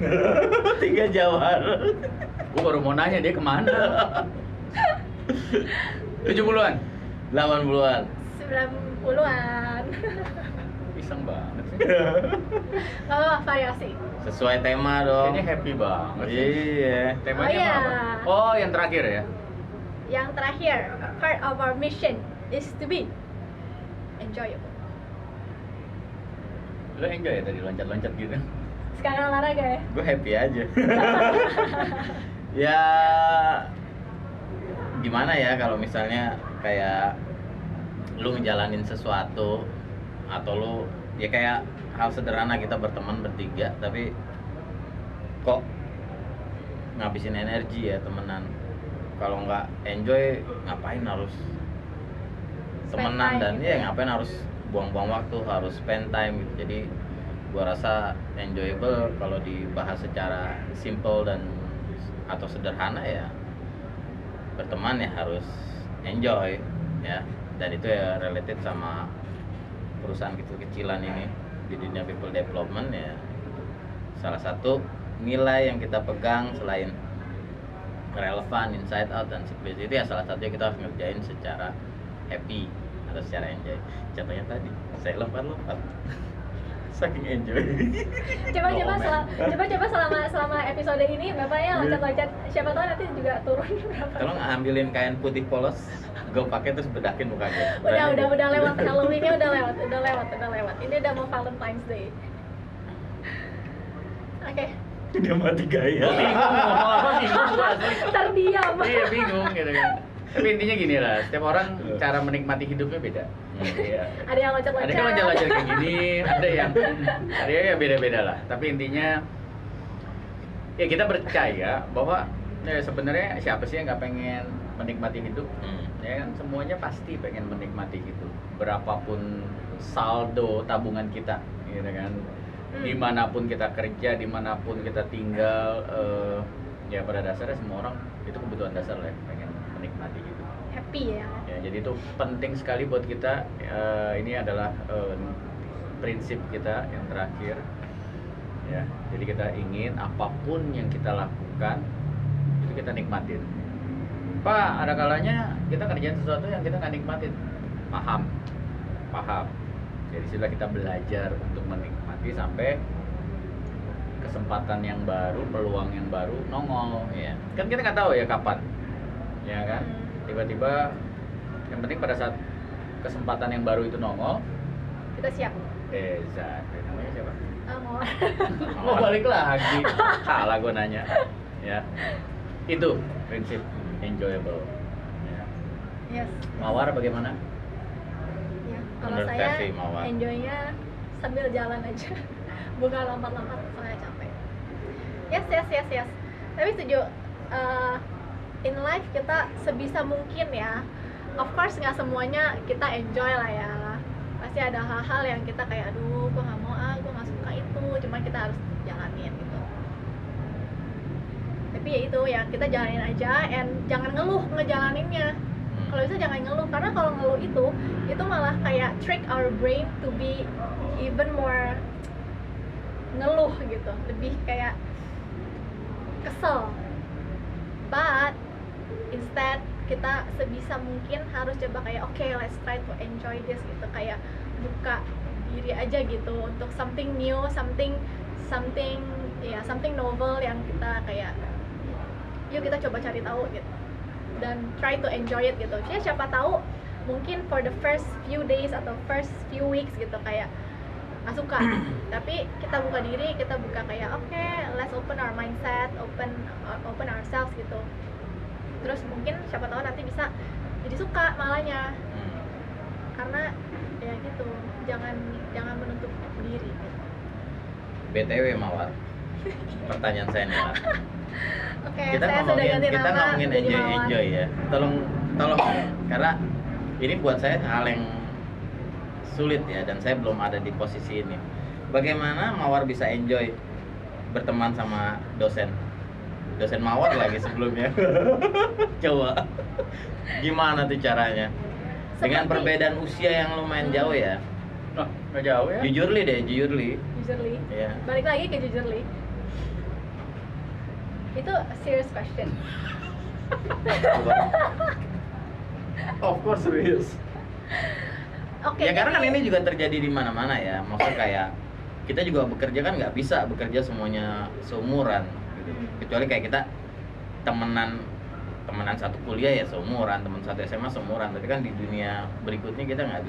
3 jawab. Gue baru mau nanya dia kemana. 70-an? 80-an. 90-an. Iseng banget sih. Kalau variasi. Sesuai tema dong. Ini happy banget sih. Iya. Temanya Oh, iya. apa? Oh, yang terakhir ya? Yang terakhir, part of our mission is to be enjoyable. Lo enjoy ya tadi loncat-loncat gitu? Sekarang olahraga ya? Gue happy aja. Ya gimana ya kalau misalnya kayak lu ngejalanin sesuatu atau lu ya kayak hal sederhana kita berteman bertiga tapi kok ngabisin energi ya temenan. Kalau nggak enjoy ngapain harus temenan dan ya ngapain harus buang-buang waktu, harus spend time gitu. Jadi gua rasa enjoyable kalau dibahas secara simple dan atau sederhana ya berteman ya harus enjoy ya, dan itu ya related sama perusahaan kecil-kecilan ini di dunia people development ya. Salah satu nilai yang kita pegang selain relevan, inside out dan simplicity ya salah satunya kita harus ngerjain secara happy atau secara enjoy. Contohnya tadi saya lompat-lompat saking enjoy. Coba Oh, selama episode ini bapaknya loncat-loncat, siapa tahu nanti juga turun berapa. tolong ambilin kain putih polos, gue pakai terus bedakin mukanya. Udah lewat Halloween-nya, udah lewat. Ini udah mau Valentine's Day. Oke. Dia mati gaya. Bingung gua asli. Terdiam. Iya bingung gitu kan. Tapi intinya gini lah, setiap orang cara menikmati hidupnya beda. Iya. Ada yang loncat-loncat. Ada yang loncat-loncat kayak gini, ada yang beda-beda lah. Tapi intinya ya kita percaya bahwa ya sebenarnya siapa sih yang nggak pengen menikmati hidup? Ya kan semuanya pasti pengen menikmati hidup. Berapapun saldo tabungan kita, gitu kan. Dimanapun kita kerja, dimanapun kita tinggal, ya pada dasarnya semua orang itu kebutuhan dasar lah, pengen menikmati hidup. Happy ya. Ya, jadi itu penting sekali buat kita. Ini adalah prinsip kita yang terakhir. Ya, jadi kita ingin apapun yang kita lakukan itu kita nikmatin. Pak, ada kalanya kita kerjain sesuatu yang kita nggak nikmatin. Paham. Jadi sila kita belajar untuk menikmati sampai kesempatan yang baru, peluang yang baru nongol. Ya. Kan kita nggak tahu ya kapan, ya kan? Tiba-tiba, yang penting pada saat kesempatan yang baru itu nongol, Kita siap. exactly. Namanya siapa? Mau. Mau balik lagi, salah gue nanya. Ya, itu prinsip enjoyable. Ya. Yes. Mawar bagaimana? Ya, kalau Menurut saya versi Mawar. enjoy-nya sambil jalan aja. Bukan lompat-lompat soalnya capek. Yes. Tapi setuju, in life kita sebisa mungkin ya. Of course nggak semuanya kita enjoy lah ya. Pasti ada hal-hal yang kita kayak aduh gue nggak mau, gue nggak suka itu. Cuman kita harus jalanin gitu. Tapi ya itu ya, kita jalanin aja and jangan ngeluh ngejalaninnya. Kalau bisa jangan ngeluh, karena kalau ngeluh itu malah kayak trick our brain to be even more ngeluh gitu, lebih kayak kesel. But instead kita sebisa mungkin harus coba kayak okay, let's try to enjoy this gitu, kayak buka diri aja gitu untuk something new, something novel yang kita kayak yuk kita coba cari tahu gitu dan try to enjoy it gitu. Jadi siapa tahu mungkin for the first few days atau first few weeks gitu kayak nggak suka, tapi kita buka diri, kita buka kayak okay, let's open our mindset, open ourselves gitu. Terus mungkin siapa tahu nanti bisa jadi suka malahnya, karena ya gitu, jangan menutup diri gitu. BTW Mawar, pertanyaan saya nih Mawar. Oke, Kita saya sudah ganti kita nama ngomongin jadi Mawar. enjoy ya. Tolong karena ini buat saya hal yang sulit ya, dan saya belum ada di posisi ini. Bagaimana Mawar bisa enjoy berteman sama dosen Mawar lagi sebelumnya? Coba gimana tuh caranya? Dengan perbedaan usia yang lumayan jauh ya. Oh, nggak jauh ya? Jujurly. Usually. Iya. Balik lagi ke jujurly. Itu a serious question. Of course serius. Oke. Ya karena kan jadi- ini juga terjadi di mana-mana ya. Maksudnya kayak kita juga bekerja kan nggak bisa bekerja semuanya seumuran gitu. Kecuali kayak kita temenan satu kuliah ya seumuran, teman satu SMA seumuran. Tapi kan di dunia berikutnya kita nggak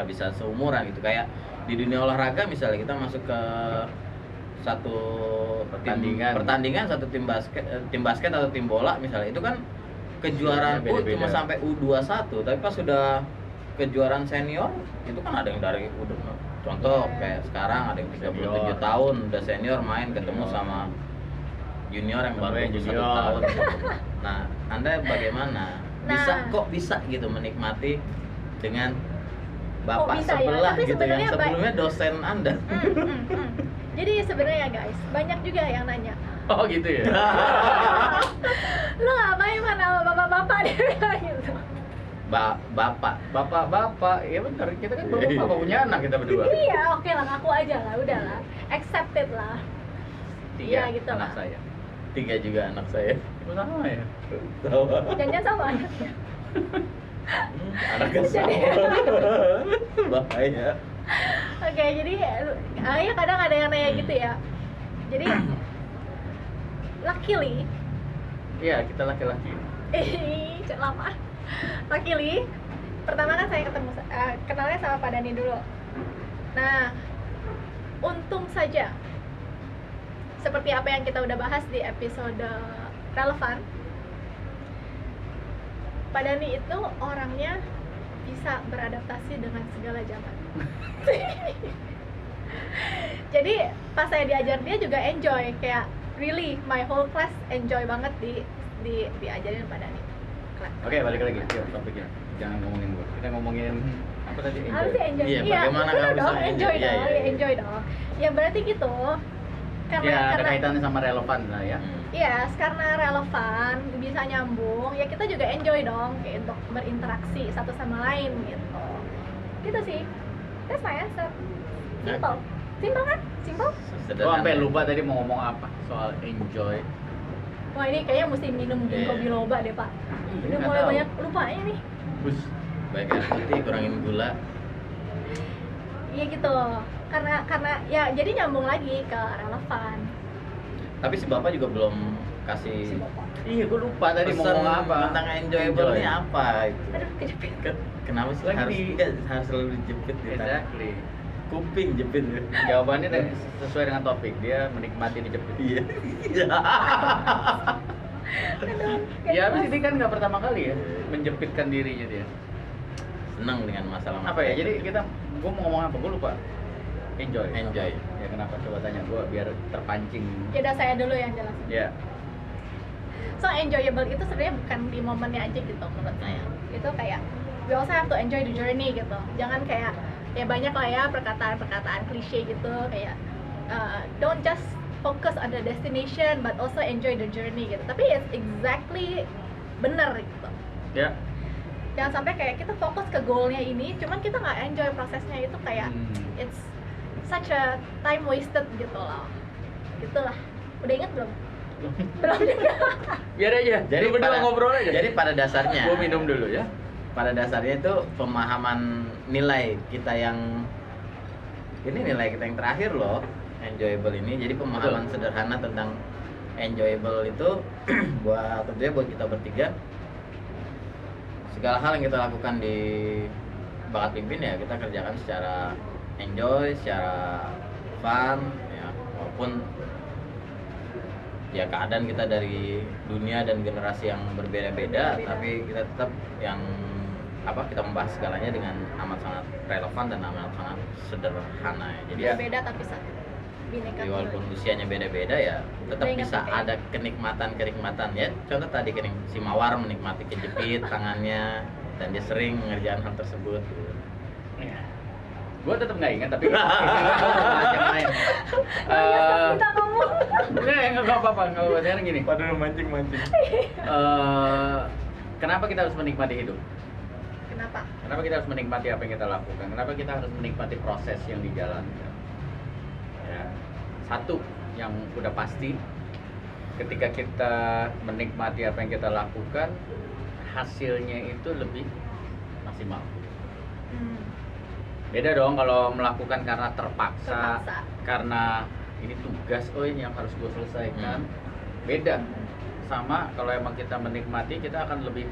bisa seumuran gitu. Kayak di dunia olahraga misalnya kita masuk ke satu pertandingan satu tim basket atau tim bola misalnya, itu kan kejuaraan Beda-beda. cuma sampai U21, tapi pas sudah kejuaraan senior itu kan ada yang dari contoh kayak sekarang ada yang 37 Senior. tahun udah senior main ketemu Senior. sama junior yang baru Yang 21 junior. tahun gitu. Nah, Anda bagaimana? Nah. Kok bisa gitu menikmati dengan bapak bisa ya? sebelah Tapi gitu yang sebenarnya sebelumnya dosen Anda. Jadi sebenarnya guys, banyak juga yang nanya, Oh gitu ya. lu ngapain mana sama bapak-bapak dia bilang gitu. Bapak, ya benar, kita kan bapak punya anak kita berdua. Iya, oke lah, ngaku aja lah, udahlah, accepted lah. Iya, gitu anak lah. saya. 3 juga anak saya. Sama ya. Jangan sama anaknya. Anaknya sama. Bahaya. Oke, jadi ya kadang ada yang nanya gitu ya. Jadi luckily, Iya, kita laki-laki. lama. Luckily, pertama kan saya kenalnya sama Pak Dani dulu. Nah, untung saja seperti apa yang kita udah bahas di episode relevan, Pak Dani itu orangnya bisa beradaptasi dengan segala zaman. Jadi pas saya diajar dia juga enjoy, kayak really my whole class enjoy banget diajarin Pak Dani. Oke, balik lagi. Yuk, topiknya. Jangan ngomongin gua. Kita ngomongin apa tadi? Harus sih enjoy. Iya, bagaimana bener kamu bisa dong, enjoy? enjoy Iya, dong, iya, iya. enjoy dong. Ya berarti gitu. Karena Ya, ada karena kaitannya sama relevan lah ya. yes, karena relevan, bisa nyambung, ya kita juga enjoy dong kayak untuk berinteraksi satu sama lain gitu. Gitu sih. That's my answer. Simple. Simple kan? Simple? Gua sampai lupa tadi mau ngomong apa soal enjoy. Wah, ini kayaknya mesti minum Iya. kopi loba deh, Pak. Udah Nggak mulai tahu. banyak lupanya nih. Bus. Baik air putih, kurangin gula. Iya gitu. Karena ya jadi nyambung lagi ke relevan. Tapi si bapak juga belum kasih Si Bapak. Iya, gua lupa tadi mau pesan ngomong apa. tentang enjoyable Enjoy. ini apa itu. Aduh, kejepit. Kenapa sih Lagi harus di- harus selalu dijepit gitu? Exactly. Kuping jepit. Jawabannya sesuai dengan topik. Dia menikmati dijepit. Iya. Aduh, Ya, kayak habis mas. ini kan nggak pertama kali ya menjepitkan dirinya dia. Senang dengan masalah Apa ya? Jadi kita, gua mau ngomong apa? Gua lupa. Enjoy. Enjoy. Ya kenapa? Coba tanya gua biar terpancing. Ya udah saya dulu yang jelasin. Ya. So enjoyable itu sebenarnya bukan di momennya aja gitu menurut saya. Itu kayak we also have to enjoy the journey gitu. Jangan kayak ya banyak lah ya perkataan-perkataan klise gitu kayak don't just focus on the destination but also enjoy the journey gitu. Tapi it's exactly bener gitu. Ya. Jangan sampai kayak kita fokus ke goalnya ini, cuman kita nggak enjoy prosesnya, itu kayak it's such a time wasted gitu loh. Gitulah. Udah inget belum? Belum juga. Biar aja. Jadi berdua ngobrol aja. Jadi pada dasarnya Gua minum dulu ya. pada dasarnya itu pemahaman nilai kita yang ini nilai kita yang terakhir loh, enjoyable ini. Jadi pemahaman sederhana tentang enjoyable itu tentunya buat kita bertiga, segala hal yang kita lakukan di bakat pimpin ya kita kerjakan secara enjoy, secara fun ya, walaupun ya keadaan kita dari dunia dan generasi yang berbeda-beda, Berbeda-beda. tapi kita tetap yang kita membahas segalanya dengan amat sangat relevan dan amat sangat sederhana ya. Jadi Beda tapi bineka jadi walaupun tunggal. usianya beda-beda ya tetap Ingat bisa pakai. ada kenikmatan ya. Contoh tadi si Mawar menikmati kejepit tangannya dan dia sering mengerjakan hal tersebut. Iya. Gua tetap nggak ingat tapi yang lain. Kita ngomong. Nggak apa-apa. Nggak apa-apa. Sekarang gini. Padahal mancing-mancing. Kenapa kita harus menikmati hidup? Kenapa? Kenapa kita harus menikmati apa yang kita lakukan? Kenapa kita harus menikmati proses yang dijalankan? Ya. Satu yang udah pasti, ketika kita menikmati apa yang kita lakukan, hasilnya itu lebih maksimal. Beda dong kalau melakukan karena terpaksa. Karena ini tugas, oh ini yang harus gue selesaikan. Beda sama kalau emang kita menikmati, kita akan lebih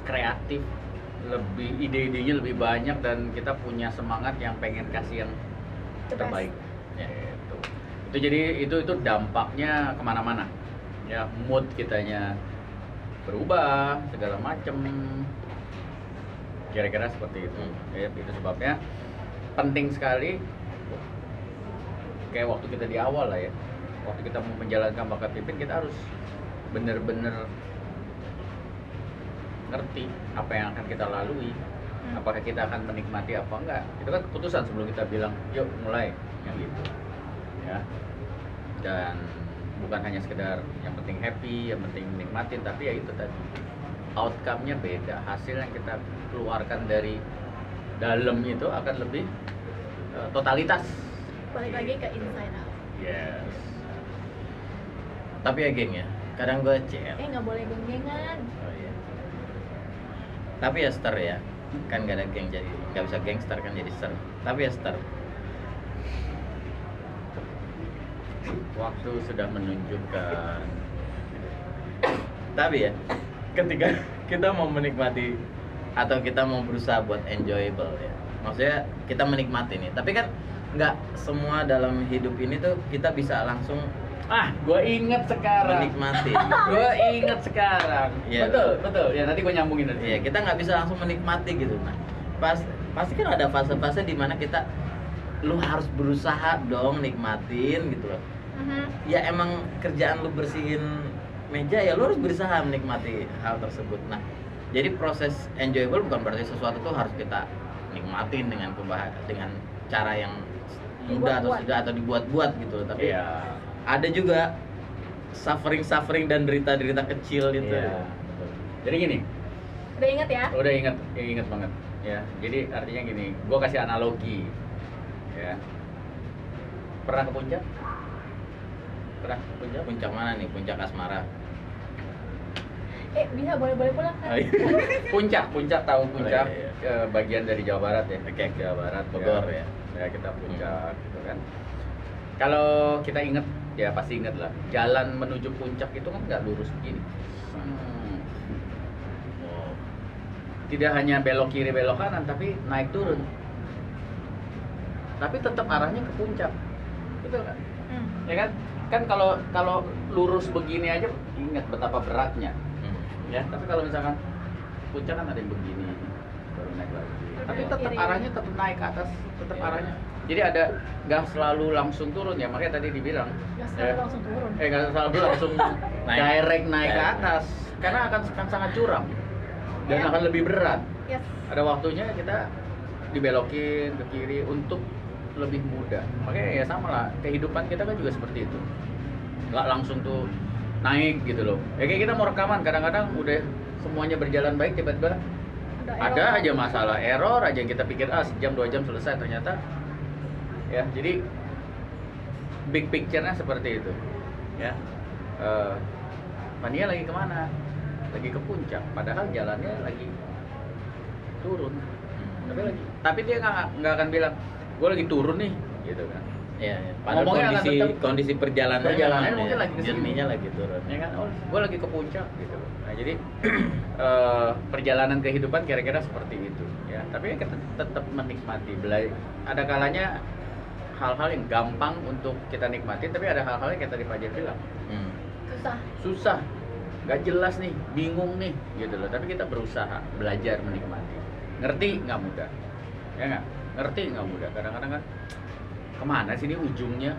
kreatif, lebih ide-idenya lebih banyak, dan kita punya semangat yang pengen kasih yang terbaik. Ya, itu jadi itu dampaknya kemana-mana. Ya, mood kitanya berubah segala macem. Kira-kira seperti itu. Ya, itu sebabnya penting sekali. Kayak waktu kita di awal lah ya, waktu kita mau menjalankan bakat pimpin, kita harus bener-bener ngerti apa yang akan kita lalui, apakah kita akan menikmati apa enggak. Itu kan keputusan sebelum kita bilang yuk mulai, yang gitu ya. Dan bukan hanya sekedar yang penting happy, yang penting nikmatin, tapi ya itu tadi, outcome-nya beda. Hasil yang kita keluarkan dari dalam itu akan lebih totalitas. Balik lagi ke inside out. Yes. Tapi ya geng ya, kadang gue CL. Nggak boleh genggengan. Oh iya. Tapi ya Ster ya, kan gak ada geng, jadi nggak bisa gangster kan jadi Ster. Tapi ya Ster, Waktu sudah menunjukkan. tapi ya ketika kita mau menikmati atau kita mau berusaha buat enjoyable ya, maksudnya kita menikmati nih, tapi kan nggak semua dalam hidup ini tuh kita bisa langsung Gue inget sekarang. menikmati. Gue inget sekarang. Iya. Betul. Ya nanti gue nyambungin nanti. Iya, kita nggak bisa langsung menikmati gitu. Nah, pasti kan ada fase-fase di mana kita, lu harus berusaha dong nikmatin gitu loh. Ya emang kerjaan lu bersihin meja, ya lu harus berusaha menikmati hal tersebut. Nah, jadi proses enjoyable bukan berarti sesuatu tuh harus kita nikmatin dengan dengan cara yang mudah atau dibuat-buat gitu loh. Tapi Iya. ada juga suffering dan derita-derita kecil gitu. Iya. Betul. Jadi gini, Udah inget ya? udah inget banget. Ya, jadi artinya gini, gue kasih analogi. Ya. Pernah ke puncak? Pernah ke puncak? Puncak mana nih? Puncak asmara. Bisa boleh pulang kan? Oh, iya. Puncak tahu puncak, iya. bagian dari Jawa Barat ya. Oke. Jawa Barat, Bogor ya. Ya kita puncak gitu kan. Kalau kita inget, ya pasti inget lah, jalan menuju puncak itu kan nggak lurus begini. Oh. Tidak hanya belok kiri belok kanan, tapi naik turun. Tapi tetap arahnya ke puncak, betul nggak? Ya kan? Kan kalau lurus begini aja, ingat betapa beratnya. Ya, tapi kalau misalkan puncak kan ada yang begini, baru naik lagi. Tapi tetap Kiri. arahnya tetap naik ke atas, tetap arahnya. Jadi ada nggak selalu langsung turun ya, makanya tadi dibilang. Nggak selalu langsung turun. Nggak selalu langsung direct naik ke atas, karena akan sangat curam dan Ya. akan lebih berat. Yes. Ada waktunya kita dibelokin ke kiri untuk lebih mudah. Makanya ya sama lah, kehidupan kita kan juga seperti itu. Nggak langsung tuh naik gitu loh. Ya kayak kita mau rekaman, kadang-kadang udah semuanya berjalan baik, tiba-tiba ada aja masalah, error aja yang kita pikir sejam 2 jam selesai, ternyata ya. Jadi big picture-nya seperti itu ya. Fania lagi kemana? Lagi ke puncak, padahal jalannya lagi turun. Tapi dia nggak akan bilang gue lagi turun nih gitu kan. Iya, ya. Padahal Ngomongnya akan tetap- kondisi perjalanannya perjalanannya memang mungkin ya, lagi kesini. journey-nya lagi turun. Ya kan, gue lagi ke puncak gitu. Nah jadi perjalanan kehidupan kira-kira seperti itu ya. Tapi kita tetap menikmati. Ada kalanya hal-hal yang gampang untuk kita nikmati, tapi ada hal-hal yang kayak tadi Fajar bilang susah, nggak jelas nih, bingung nih gitu loh. Tapi kita berusaha belajar menikmati. Ngerti nggak mudah, ya nggak? Ngerti nggak mudah. Kadang-kadang kan kemana sih ini ujungnya?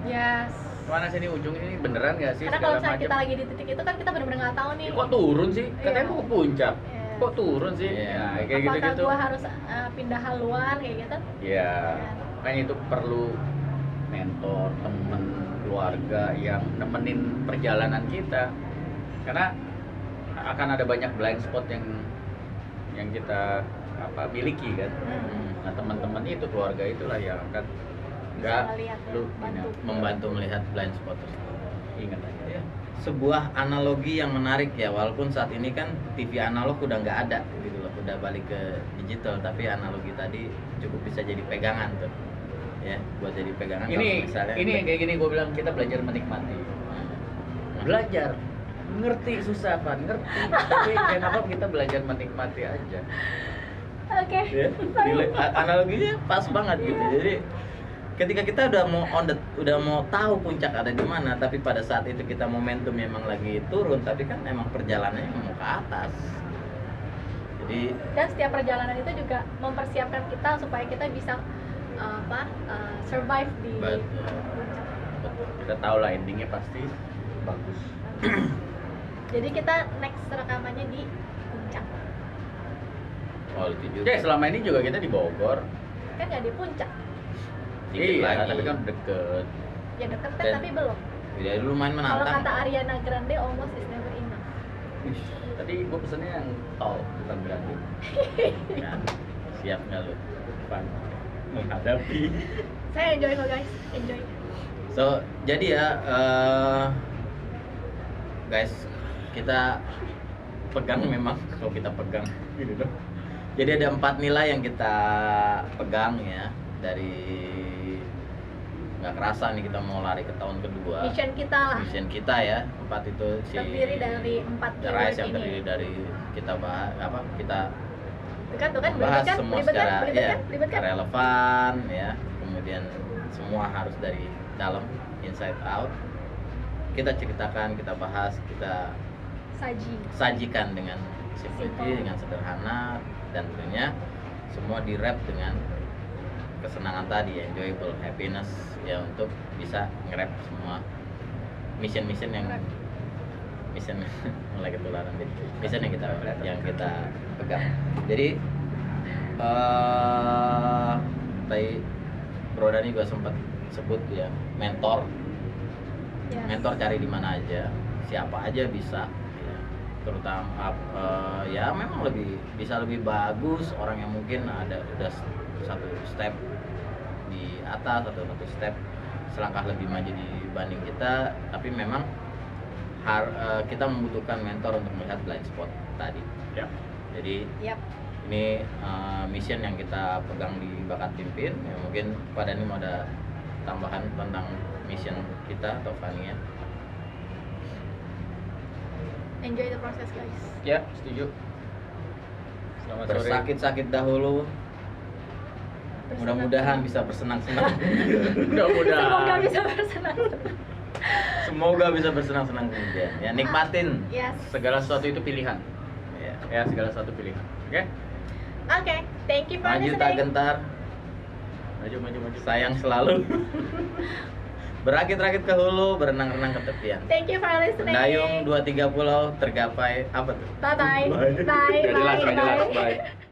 Yes. Kemana sih ini ujungnya, ini beneran nggak sih? Karena kalau segala misalnya macam. kita lagi di titik itu kan kita benar-benar nggak tahu nih. Kok turun sih? Katanya Iya. mau ke puncak. Iya. Kok turun sih? Iya. Nah, kayak Apakah gitu-gitu. gua harus pindah haluan kayak gitu? Iya. Makanya itu perlu mentor, temen, keluarga yang nemenin perjalanan kita. Karena akan ada banyak blind spot yang kita miliki kan. Nah, teman-teman itu, keluarga itulah yang akan Bisa ngeliat ya, lu bantu. Membantu melihat blind spot tersebut. Ingat aja. Ya, sebuah analogi yang menarik ya, walaupun saat ini kan TV analog udah nggak ada gitu loh, udah balik ke digital, tapi analogi tadi cukup bisa jadi pegangan tuh ya, buat jadi pegangan. Ini kalau misalnya yang kayak gini gue bilang, kita belajar menikmati. Belajar ngerti susah Pan, ngerti, tapi kenapa kita belajar menikmati aja. Oke. ya, analoginya pas banget gitu. Jadi ketika kita udah mau tahu puncak ada di mana, tapi pada saat itu kita momentum memang lagi turun, tapi kan emang perjalanannya mau ke atas. Jadi Dan setiap perjalanan itu juga mempersiapkan kita supaya kita bisa survive di Betul. puncak. Kita tahu lah endingnya pasti bagus. Jadi kita next rekamannya di puncak. oh itu juga. Oke, selama ini juga kita di Bogor. Kan nggak di puncak. Dikit Iya, lagi. tapi kan deket. Ya deket kan Dan- tapi belum. Ya dulu main Kalau menantang. kata Ariana Grande, almost is never enough. Tadi gue pesennya yang tol, bukan grande. Ya, siap nggak lu? Depan menghadapi. Saya enjoy kok guys, enjoy. So jadi ya guys, kita pegang memang kalau kita pegang gitu dong. Jadi ada 4 nilai yang kita pegang ya, dari nggak kerasa nih kita mau lari ke tahun kedua. Mission kita lah. Mission kita ya, 4 itu Terdiri dari 4 The keyword Rise yang ini. terdiri dari kita bahas kita Tuh kan, bahas belibet kan, semua belibet secara kan, belibet ya, kan, belibet kan. relevan ya, kemudian semua harus dari dalam, inside out. Kita ceritakan, kita bahas, kita Saji. sajikan dengan Simple. simplicity, dengan sederhana, dan tentunya semua di wrap dengan kesenangan tadi, enjoyable, happiness ya, untuk bisa nge-wrap semua mission yang Wrap. mission mulai ketularan deh. Mission yang kita pegang. Jadi tadi Bro Dani juga sempat sebut ya, mentor. Yes. Mentor cari di mana aja, siapa aja bisa ya. Terutama ya memang bisa lebih bagus orang yang mungkin udah satu step di atas atau satu step selangkah lebih maju dibanding kita, tapi memang kita membutuhkan mentor untuk melihat blind spot tadi. Ya. Jadi Yap. ini mission yang kita pegang di Bakat Pimpin ya, mungkin pada ini mau ada tambahan tentang mission kita atau Fania. Enjoy the process guys. Ya, setuju. Selamat sore. Bersakit-sakit dahulu, mudah-mudahan bisa bersenang-senang. Mudah-mudahan. Semoga bisa bersenang. Semoga bisa bersenang-senang kemudian ya, nikmatin Yes. Segala sesuatu itu pilihan. ya. Ya, segala sesuatu pilihan. Oke? Oke, thank you for Maju tak listening. gentar, Maju. sayang selalu. Berakit-rakit ke hulu, berenang-renang ke tepian. Thank you for listening. Mendayung 2-3 pulau tergapai apa tuh? Bye bye. Bye. Bye. Nggak jelas, Bye. nggak jelas. Bye. Bye.